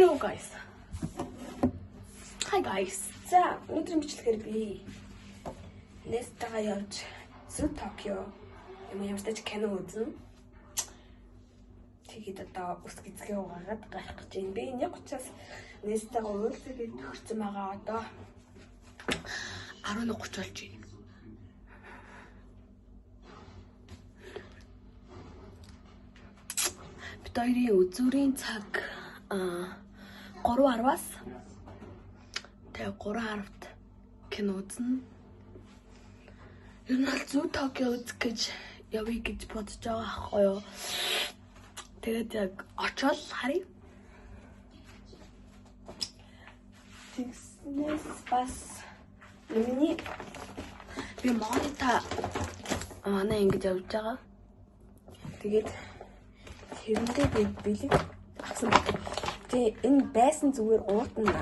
Hello guys. Hi guys. За, өнөөдрийн бичлэгээр би Нестагаа явж Zoo Tokyo ямар ч кино үзнэ. Тэгээд одоо ус гизгээ угаагаад гарах гэж байна. Би энэ 30-аас Нестагаа уулзаад төгссөн байгаа. Одоо 11:30 болж байна. Бидхоёрын үзүүрийн цаг 3:10-аас тэгээ 3:10-д кино үзнэ. Ер нь бол Zoo Tokyo үзэх гэж явъя гэж бодож байгаа аахгүй юу. Тэгээд яг очоод харъя. Тэгснээс бас миний би монта манай ингэж явж байгаа. Тэгээд тэрэндээ би бэлэг авсан. Тэгээ энэ байсан зүгээр уутна.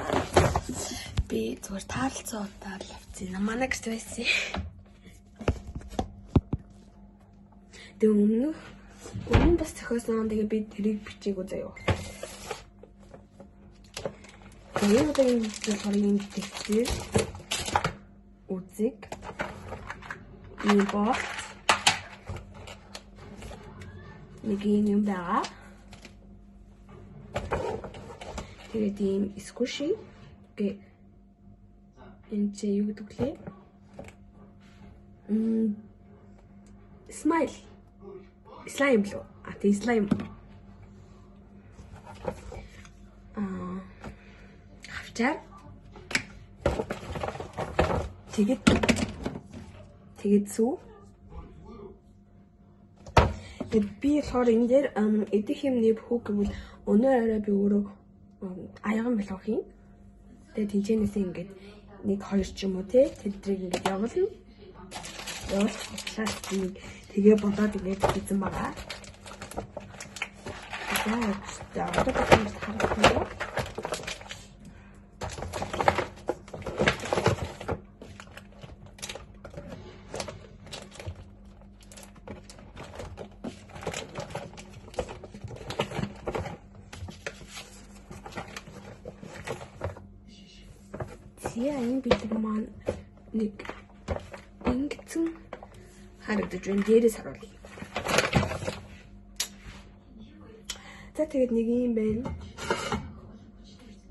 Би зүгээр таарлцсан утаар л авчихсан. Манай гэрт байсан. Тэгээ өмнө бас зохиосон. Тэгээ би тэрийг бичээгүй заяа. Тэгээ одоо энэ болохоор юм дээр үзэг энэ бот нэг юм байгаа. Тэгээд ийм скуши гэ энэ чи юу гэдэг лээ? Смайл. Слайм лөө. Тэ слайм. Хавчаар. Тэгээд сүү. Би болохоор энэ дээр эдэх юмний бүхүү гэвэл өнөө орой би өөрөө аяган блог хийн. Тэгээд тэнцэнээс ингээд 1-2 ч юм уу те тэдрийг ингээд явуулна. Явуулчихлаа тийм тэгээ бодоод ингээд хийсэн байгаа. За одоо бид харах юм. Яа энэ бид маань нэг ингэсэн харагдаж байна. Дээрээс харуулъя. За тэгээд нэг юм байна.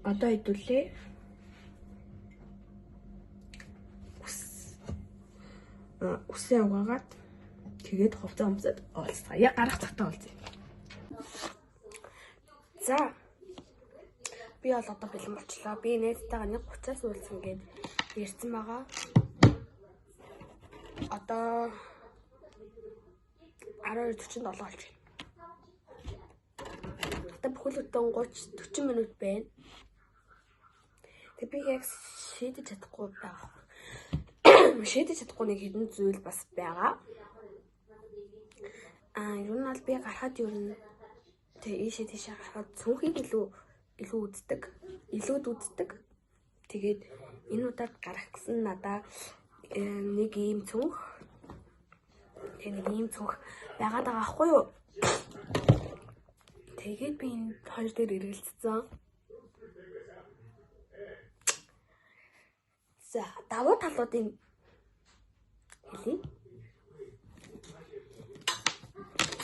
Одоо хэдүүлээ. Усаа угаагаад тэгээд хувцас өмсөд олцгаая. Гарах цагтаа олцъя. За би бол одоо бэлэн болчлоо. Би нээдтэйгээ 1:30-аас уулзсан гээд ярьсан байгаа. Одоо 12:47 болж байна. Одоо бүхэл бүтэн 30-40 минут байна. Тэг би яг шийдэж чадахгүй байгаа. Шийдэж чадахгүй нэг хэдэн зүйл бас байгаа. Ер нь бол би гарахад ер нь тэг ийшээ тийшээ гарахад цүнхийг илүүд үздэг. Тэгээд энэ удаад гарах гэсэн надаа нэг ийм цүнх. Тэг нэг ийм цүнх байгаад байгаа аахгүй юу? Тэгээд би энэ хоёр дээр эргэлцсэн. За, давуу талуудын хэлье.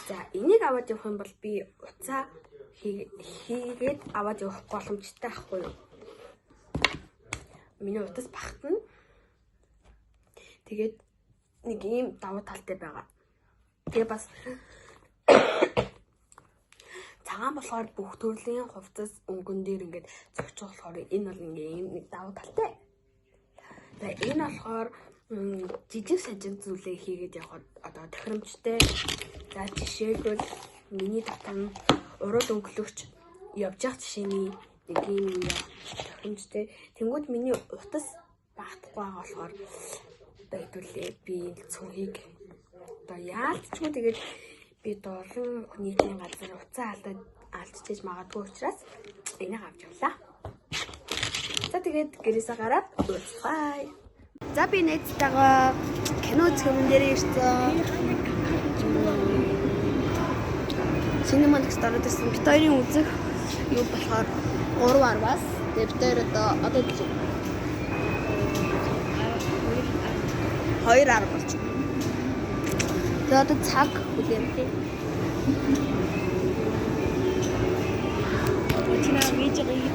За, энийг аваад явах юм бол би уцаа хийгээд аваад явах боломжтой ахгүй юу? Миний утас багтана. Тэгээд нэг ийм давуу талтай байгаа. Тэгээ бас цагаан болохоор бүх төрлийн хувцас өнгөн дээр ингээд зөгч болохоор энэ бол ингээд ийм нэг давуу талтай. Тэгээ энэ болохоор жижиг сажиг зүйлээ хийгээд явахад одоо тохиромжтой. За жишээлбэл миний татам урууд өнгөлөгч явж явах жишээний нэг юм тохиромжтой. Тэнгүүд миний утас багтахгүй байгаа болохоор одоо хэдүүлээ би цүнхийг одоо яалтчгүй тэгээд би олон нийтийн газар уцаа алдчихж магадгүй учраас энийг авч явлаа. За тэгээд гэрээсээ гараад уулзъя. За би нээдтэйгээ кино үзэх юм дээр ирсэн. Синематикс дараад ирсэн. Бид хоёрын үзэх юу болохоор 3-аар бас дэвтэр одоо гэж 2-аар болж байна. Тэгээд одоо цаг үлэм тий. Очнаа видео хийх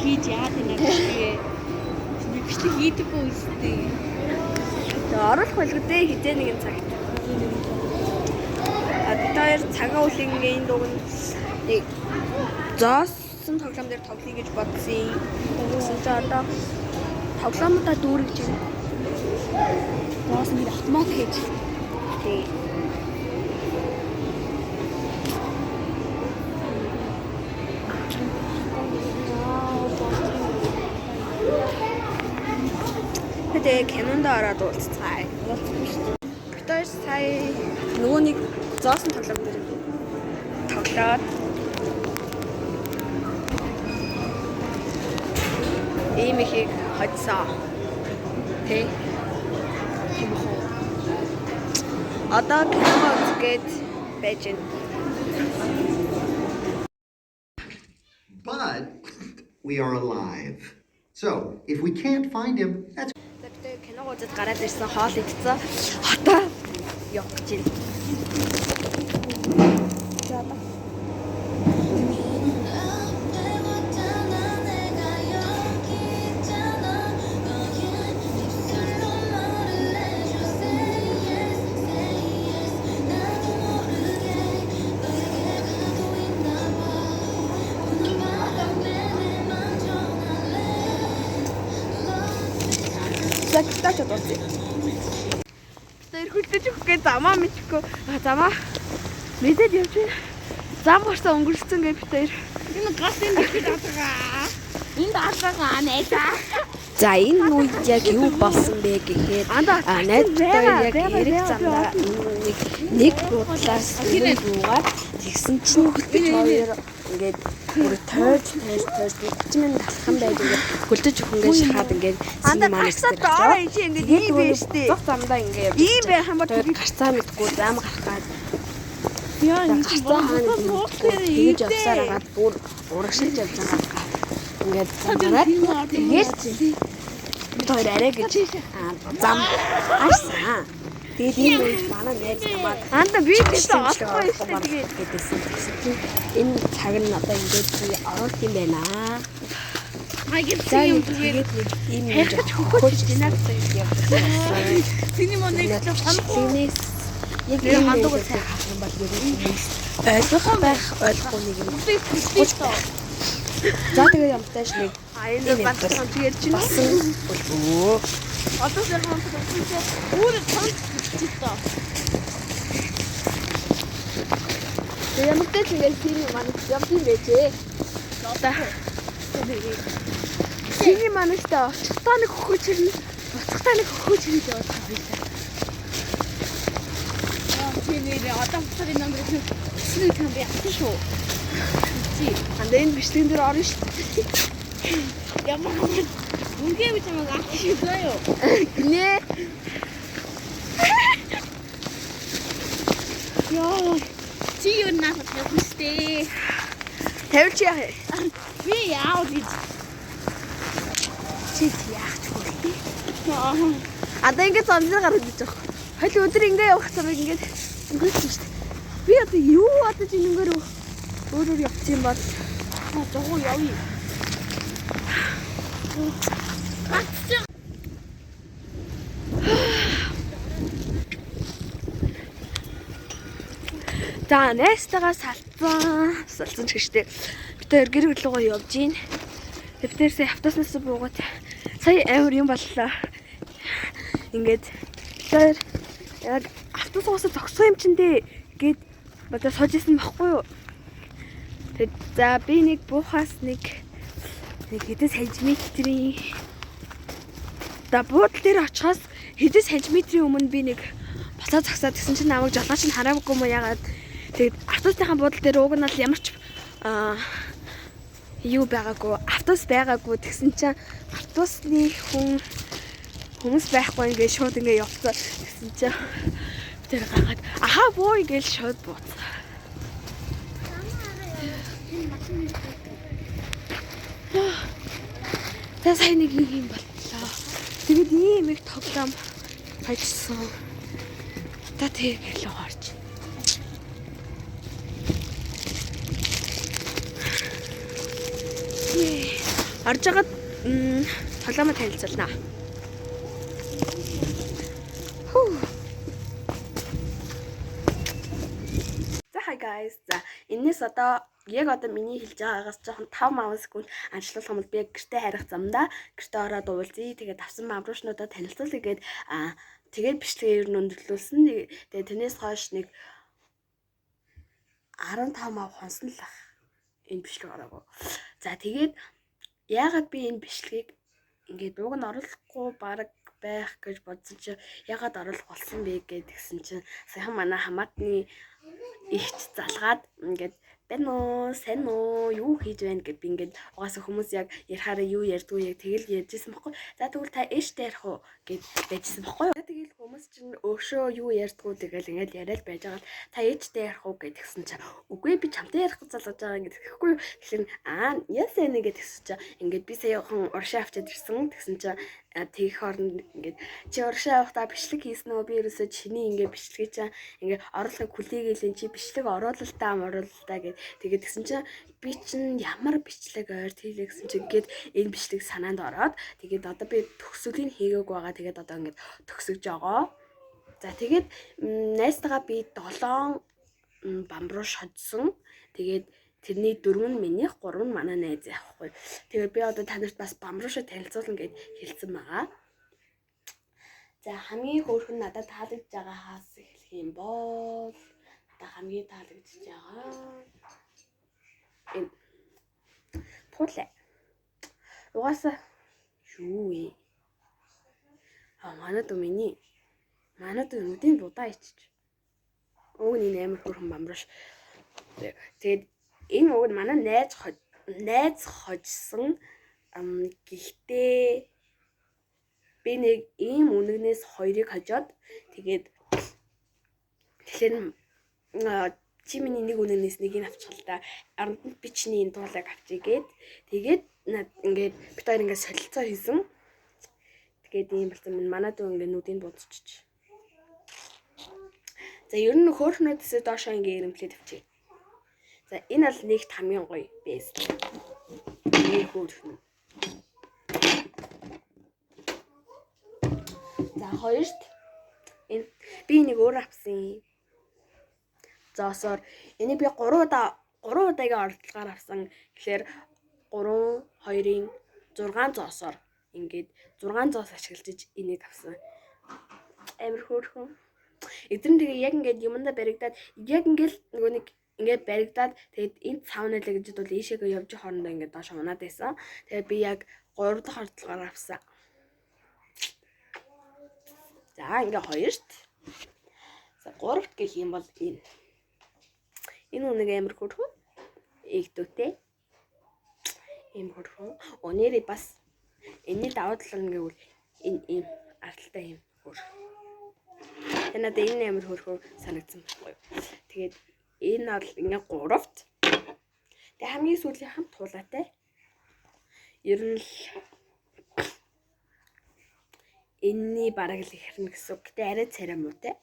хийж яад нэг юм. Нэгчлэг хийдэггүй үстэй. Тэгээд оруулах байлгүй хизээ нэгэн цагт. Одоо цагаан үлэнгийн дуг нь нэг зоосон тоглоом дээр тоглоё гэж бодсон. Тэгсэн чинь одоо тоглоомудаа дүүргэж байна. Зоосон нэг автомат хийж. Тий. Тэгээ кинонд ороод уулзцгаая. Битэр сая нөгөө нэг зоосон тоглоом дээр тоглоод ийм ихийг хоцсон. Тэ. Одоо кино үзгээд байж байна. But we are alive. So, if we can't find him, that's Тэгээд кино үзэж гараад ирсэн хоол идсэн. Хата явж байна. За одоо Загтаач бодсон. Тэр хүлээж өгөхгүй замаа мэдхгүй. Замаа мэдээд явж байна. Зам гарсан өнгөрсөн гэж битээр. Энэ гас энэ их датгаа. Энэ датгаа найзаа. За энэ үед яг юу болсон бэ гэхээр найзтай яг эрэг замдаа нэг бодлоос юугаар тэгсэн чинь бүтгэж хоёр ингээд бүр тойрч бүтгэжмэн талхан байж ингээд хөлдөж өгөх ингээд шахаад ингээд син манаас ингээд ийм байж тээ. Зов замдаа ингээд Ийм байх юм бол гарцаа мэдгүй зам гарах гад яа энэ гарцаа хаана тэгж явсаар хагаад бүр урагшилж явж байгаа. Ингээд замраад тэгээд тойр арай гэж зам арсан. Тэгээд энэ үед манай найз намайг анда би тийшээ олохгүй шүү дээ гэдээсэн. Энэ цаг нь одоо ингээд оролт юм байна. Магистрийн юм тэгээд ийм хэрэг хөхөж динаг явсан. Синий моныг Синээс яг энэ хандууг сайн хатсан бол ер нь ойлгох байх ойлгохгүй нэг юм. За тэгээ ямтайш нэг энэ батсан тэгээд чинь болов. одоо зэрэг өөр цанц читто. Тэгээ ямтай ч ингээд синий маань явд юм байжээ. Одоо синий маантай очихтаа нэг хөхөж ирнэ. Буцахтаа нэг хөхөж ирж яваад байгаа. Тэгээд одоо буцаад номер синий юм би ачаа шүү. Чи Анда энэ бичлэгэн дээр орно шүү дээ. ямар үнгээ би чамайг ачаа юу? Нэ. Яа. Чи юу надад хэлсэн? Тавьч яа. Би яав гэж. Чи яах вэ? Аа. Одоо ингээд замдаар гарах гэж байгаа. Хойл өдөр ингээд явах цагийг ингээд өнгөрсөн шүү дээ. Би одоо юу бодож ингээр өөрөөр явчих юм бол Жоо явъя. За найстайгаа салцсан ч гэжтэй. Бид хоёр гэр бүлгөө явж гин. Тэвтэр сая автоснаас буугаад сая амар юм боллоо. Ингээд тэр яг автосоос зогсон юм чин дээ гээд бодож сууж исэн байхгүй юу? Тэг за би нэг буухаас нэг хэдэн сантиметрийн да буудлын дээр очихоос хэдэн сантиметрийн өмнө би нэг буцаа загсаад гэсэн чинь намайг жолооч нь хараагүй юм яагаад тэгээд автобусныхаа буудлын дээр уг нь л ямар ч юу байгаагүй автобус байгаагүй тэгсэн чинь автобусны хүмүүс байхгүй ингээд шууд ингээд явцсан тэгсэн чинь тэр гахаад ахаа бууй гэж шууд бууцсан. За сайн нэг юм боллоо. Тэгээд ийм их тоглоом хайжсан. За тэгээд л орж. Орж агаад тоглоомоо танилцуулнаа. За hi guys. За энэс одоо миний хэлж байгаагаас жоохон 5 секунд анчлуулах юм бол би гэртээ харих замдаа гэртээ ороод уулзъя. Тэгээд авсан мамруушнуудаа танилцуулъя гээд тэгээд бичлэгээр нь өндөрлүүлсэн. Тэгээд тэрнээс хойш нэг 15 мав хонсон л ах энэ бичлэг ороогүй. За тэгээд яагаад би энэ бичлэгийг ингээд уг нь оруулахгүй баг байх гэж бодсон чи яагаад оруулах болсон бэ гэдгсэн чинь саяхан манай хамаатны ихч залгаад ингээд байна уу, сайн уу, юу хийж байна гэд би ингээд угаасаа хүмүүс яг ярихаараа юу ярьдгүй яг тэгэл ярьжсэн баггүй. За тэгвэл та ээжтэй ярих уу гэд байжсэн баггүй. За тэгэл хүмүүс чинь өшөө юу ярьдгүй тэгэл ингээд яриад байж байгаа л та ээжтэй ярих уу гэдгсэн чинь үгүй би чамтай ярих гэж залгаж байгаа ингээд тэгэхгүй юу. Тэгэхээр яасан нэг гэдгсэн чинь ингээд би саяхан уршаа авчиад ирсэн тэгсэн чинь тэгэх хооронд ингээд чи уршаа авахта бичлэг хийсэн үү? Би ерөөсөө чиний ингээд бичлэгээ чинь ингээд оруулахыг хүлээгээл чи бичлэг оруулалтаа гэд тэгээд тэгсэн чинь би чинь ямар бичлэг ойрт хийлээ гэсэн чинь ингээд энэ бичлэг санаанд ороод тэгээд одоо би төгсгөлийн хийгээг байгаа. Тэгээд одоо ингээд төгсөж байгаа. За тэгээд найстайгаа би 7 бамбрууш хоцсон. Тэгээд тэрний 4 нь минийх, 3 нь манай найз яахгүй. Тэгээд би одоо танарт бас бамбруушаа танилцуулна гэд хэлсэн байгаа. За хамгийн хөөрхөн надад таалагдж байгаа хаас эхлэх юм бол надад хамгийн таалагдж байгаа энэ туулаа. Угаасаа юу вэ? Манай дүү нүдийн дудаа ичиж. Уг нь амар хөөрхөн бамбруш. Тэгээд энэ уг нь манай найз хожсон. Гэхдээ би нэг ийм үнэгнээс 2-ыг хожоод тэгээд тэгэхээр чи миний нэг үнэгнээс нэгийг авчих л да. Ард би чиний энэ туулайг авчий гээд тэгээд ингээд бид хоёр ингээд солилцоо хийсэн. Тэгээд ийм болсон манай дүү ингээд нүдийг будчихж. За ер нь хөөрхнөөдөөсөө доошоо ингээд ирэмплээд авчий. За энэ бол нэгт хамгийн гоё бэст. Нэг хөөрхөн. За хоёрт энэ би нэг өөр авсан. Зоосоор энийг би 3 удаагийн оролдлогоор авсан. Тэгэхээр 3, 2-ын 6 зоосоор ингээд 6 зоос ашиглаж энийг авсан. Амар хөөрхөн. Эдгээр тэгээ яг ингээд юмдаа баригдаад яг ингээд нөгөө нэг ингээд баригдаад тэгээд энэ цаавнаа л гэж бол ийшээгээ явж хоорондоо ингээд доош унаад байсан. Тэгээд би яг 3 дахь ордлогоор авсан. За ингээд хоёрт. За гуравт гэх юм бол энэ. Энэ үнэг амар хөөрхөн. Игдүүтэй. Ийм хөөрхөн. Өнөөдөр бас энэний даваа талаар гэвэл энэ ийм арталтай ийм хөөрхөн. Надад энэ амар хөөрхөн санагдсан байхгүй юу. Тэгээд энэ бол ингээ 3-т. Тэгээ хамгийн сүүлийн хамт туулаатай. Ер нь л энэний бараг л ихэрнэ гэсэн. Гэтэ арай царай муутай.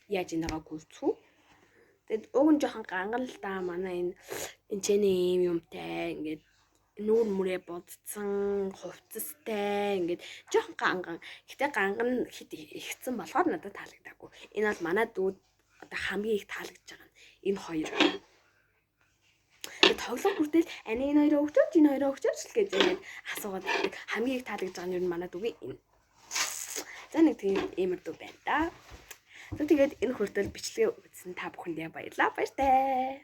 Яаж энэгаа гүйцэв. Тэгэд уг нь жоохон ганган л да манай энэ чэний ийм юмтай ингээд нүүр мүрээ будцсан, хувцастай ингээд жоохон ганган. Гэтэ ганган хит ихсэн болохоор надад таалагдаагүй. Энэ бол манай дүүд одоо хамгийн их таалагдж байгаа. Энэ хоёр. Тэгээд тоглох бүртэл энэ хоёроо өгчөөч, энэ хоёроо өгчөөч л гэж ингээд асуугаад хамгийн их таалагдж байгаа нь юу манай дүүгээ энэ. За нэг тийм иймэр дүү байна да. Тэгээд энэ хүртэл бичлэгээ үзсэн та бүхэндээ баярлалаа. Баяртай.